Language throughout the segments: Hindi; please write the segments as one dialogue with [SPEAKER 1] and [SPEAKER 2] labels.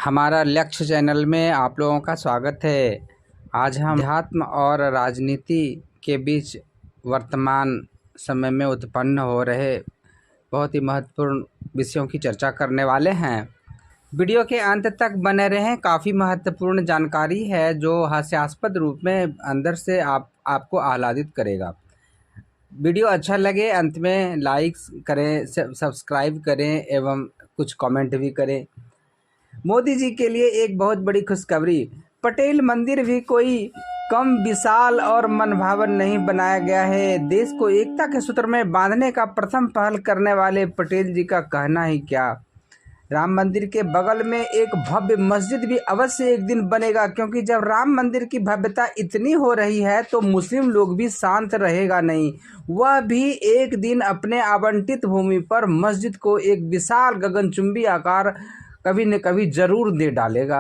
[SPEAKER 1] हमारा लक्ष्य चैनल में आप लोगों का स्वागत है। आज हम अध्यात्म और राजनीति के बीच वर्तमान समय में उत्पन्न हो रहे बहुत ही महत्वपूर्ण विषयों की चर्चा करने वाले हैं। वीडियो के अंत तक बने रहें। काफ़ी महत्वपूर्ण जानकारी है जो हास्यास्पद रूप में अंदर से आपको आह्लादित करेगा। वीडियो अच्छा लगे अंत में लाइक करें, सब्सक्राइब करें एवं कुछ कमेंट भी करें। मोदी जी के लिए एक बहुत बड़ी खुशखबरी। पटेल मंदिर भी कोई कम विशाल और मनभावन नहीं बनाया गया है। देश को एकता के सूत्र में बांधने का प्रथम पहल करने वाले पटेल जी का कहना ही क्या। राम मंदिर के बगल में एक भव्य मस्जिद भी अवश्य एक दिन बनेगा, क्योंकि जब राम मंदिर की भव्यता इतनी हो रही है तो मुस्लिम लोग भी शांत रहेगा नहीं। वह भी एक दिन अपने आवंटित भूमि पर मस्जिद को एक विशाल गगनचुंबी आकार कभी न कभी जरूर दे डालेगा।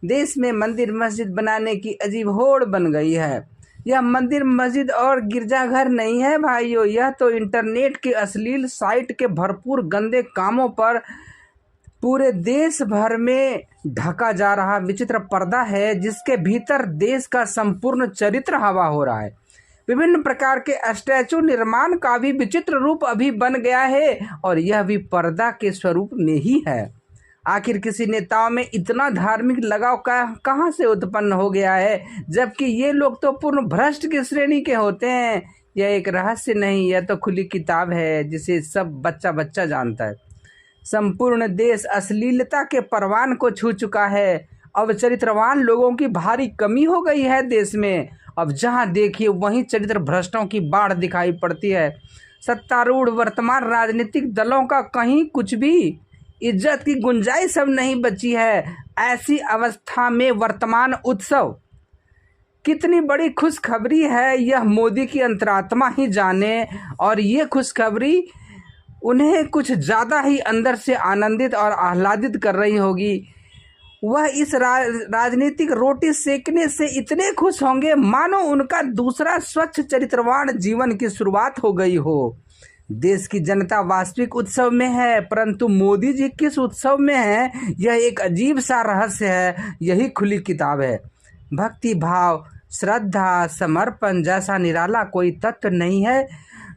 [SPEAKER 1] देश में मंदिर मस्जिद बनाने की अजीब होड़ बन गई है। यह मंदिर मस्जिद और गिरजाघर नहीं है भाइयों, यह तो इंटरनेट के अश्लील साइट के भरपूर गंदे कामों पर पूरे देश भर में ढका जा रहा विचित्र पर्दा है, जिसके भीतर देश का संपूर्ण चरित्र हवा हो रहा है। विभिन्न प्रकार के स्टैचू निर्माण का भी विचित्र रूप अभी बन गया है, और यह भी पर्दा के स्वरूप में ही है। आखिर किसी नेताओं में इतना धार्मिक लगाव कहाँ से उत्पन्न हो गया है, जबकि ये लोग तो पूर्ण भ्रष्ट की श्रेणी के होते हैं। यह एक रहस्य नहीं, यह तो खुली किताब है जिसे सब बच्चा जानता है। संपूर्ण देश अश्लीलता के परवान को छू चुका है। अब चरित्रवान लोगों की भारी कमी हो गई है देश में। अब जहां देखिए वहीं चरित्र भ्रष्टों की बाढ़ दिखाई पड़ती है। सत्तारूढ़ वर्तमान राजनीतिक दलों का कहीं कुछ भी इज्जत की गुंजाइश अब नहीं बची है। ऐसी अवस्था में वर्तमान उत्सव कितनी बड़ी खुशखबरी है, यह मोदी की अंतरात्मा ही जाने। और ये खुशखबरी उन्हें कुछ ज़्यादा ही अंदर से आनंदित और आह्लादित कर रही होगी। वह इस राजनीतिक रोटी सेकने से इतने खुश होंगे मानो उनका दूसरा स्वच्छ चरित्रवान जीवन की शुरुआत हो गई हो। देश की जनता वास्तविक उत्सव में है, परंतु मोदी जी किस उत्सव में हैं, यह एक अजीब सा रहस्य है। यही खुली किताब है। भक्ति भाव, श्रद्धा, समर्पण जैसा निराला कोई तत्व नहीं है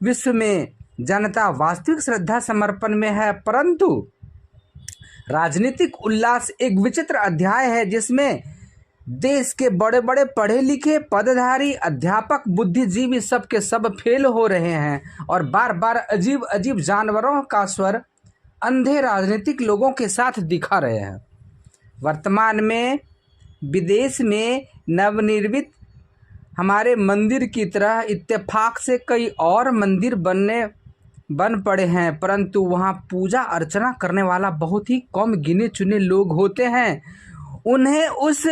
[SPEAKER 1] विश्व में। जनता वास्तविक श्रद्धा समर्पण में है, परंतु राजनीतिक उल्लास एक विचित्र अध्याय है, जिसमें देश के बड़े बड़े पढ़े लिखे पदधारी अध्यापक बुद्धिजीवी सब के सब फेल हो रहे हैं, और बार बार अजीब अजीब जानवरों का स्वर अंधे राजनीतिक लोगों के साथ दिखा रहे हैं। वर्तमान में विदेश में नवनिर्मित हमारे मंदिर की तरह इत्तेफाक से कई और मंदिर बन पड़े हैं, परंतु वहाँ पूजा अर्चना करने वाला बहुत ही कम गिने चुने लोग होते हैं। उन्हें उस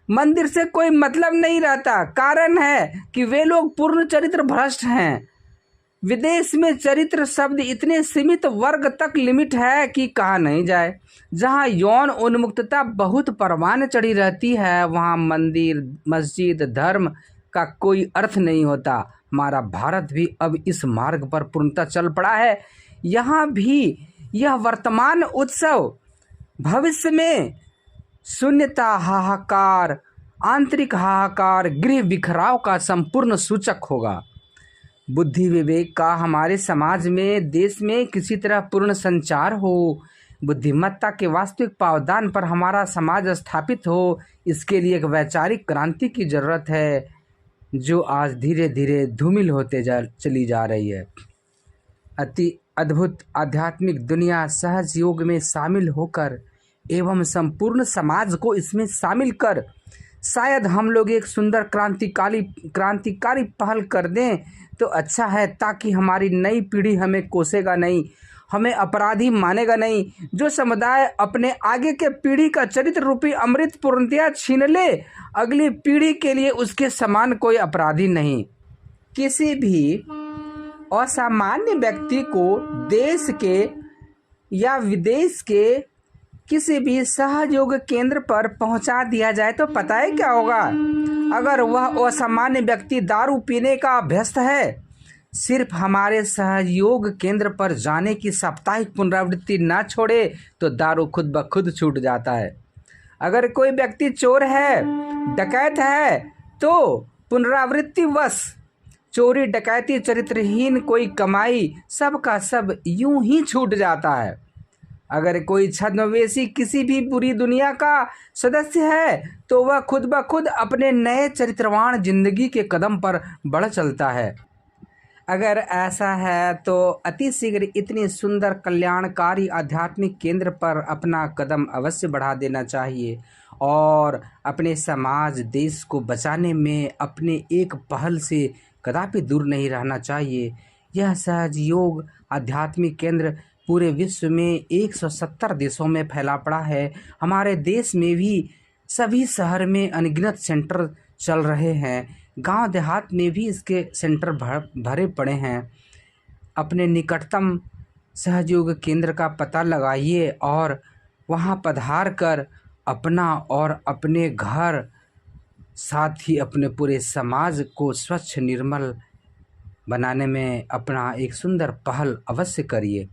[SPEAKER 1] मंदिर से कोई मतलब नहीं रहता। कारण है कि वे लोग पूर्ण चरित्र भ्रष्ट हैं। विदेश में चरित्र शब्द इतने सीमित वर्ग तक लिमिट है कि कहा नहीं जाए। जहां यौन उन्मुक्तता बहुत परवान चढ़ी रहती है, वहां मंदिर मस्जिद धर्म का कोई अर्थ नहीं होता। हमारा भारत भी अब इस मार्ग पर पूर्णतः चल पड़ा है। यहाँ भी यह वर्तमान उत्सव भविष्य में शून्यता, हाहाकार, आंतरिक हाहाकार, गृह बिखराव का संपूर्ण सूचक होगा। बुद्धि विवेक का हमारे समाज में देश में किसी तरह पूर्ण संचार हो, बुद्धिमत्ता के वास्तविक पावदान पर हमारा समाज स्थापित हो, इसके लिए एक वैचारिक क्रांति की जरूरत है, जो आज धीरे धीरे धूमिल होते चली जा रही है। अति अद्भुत आध्यात्मिक दुनिया सहज योग में शामिल होकर एवं संपूर्ण समाज को इसमें शामिल कर शायद हम लोग एक सुंदर क्रांतिकारी पहल कर दें तो अच्छा है, ताकि हमारी नई पीढ़ी हमें कोसेगा नहीं, हमें अपराधी मानेगा नहीं। जो समुदाय अपने आगे के पीढ़ी का चरित्र रूपी अमृत पूर्णतया छीन ले, अगली पीढ़ी के लिए उसके समान कोई अपराधी नहीं। किसी भी असामान्य व्यक्ति को देश के या विदेश के किसी भी सहयोग केंद्र पर पहुंचा दिया जाए तो पता है क्या होगा। अगर वह असामान्य व्यक्ति दारू पीने का अभ्यस्त है सिर्फ हमारे सहयोग केंद्र पर जाने की साप्ताहिक पुनरावृत्ति ना छोड़े तो दारू खुद ब खुद छूट जाता है। अगर कोई व्यक्ति चोर है, डकैत है, तो पुनरावृत्तिवश चोरी डकैती चरित्रहीन कोई कमाई सब का सब यूं ही छूट जाता है। अगर कोई छद्मवेशी किसी भी बुरी दुनिया का सदस्य है तो वह खुद ब खुद अपने नए चरित्रवान जिंदगी के कदम पर बढ़ चलता है। अगर ऐसा है तो अति शीघ्र इतनी सुंदर कल्याणकारी आध्यात्मिक केंद्र पर अपना कदम अवश्य बढ़ा देना चाहिए और अपने समाज देश को बचाने में अपने एक पहल से कदापि दूर नहीं रहना चाहिए। यह सहयोग आध्यात्मिक केंद्र पूरे विश्व में 170 देशों में फैला पड़ा है। हमारे देश में भी सभी शहर में अनगिनत सेंटर चल रहे हैं। गांव देहात में भी इसके सेंटर भरे पड़े हैं। अपने निकटतम सहयोग केंद्र का पता लगाइए और वहां पधार कर अपना और अपने घर साथ ही अपने पूरे समाज को स्वच्छ निर्मल बनाने में अपना एक सुंदर पहल अवश्य करिए।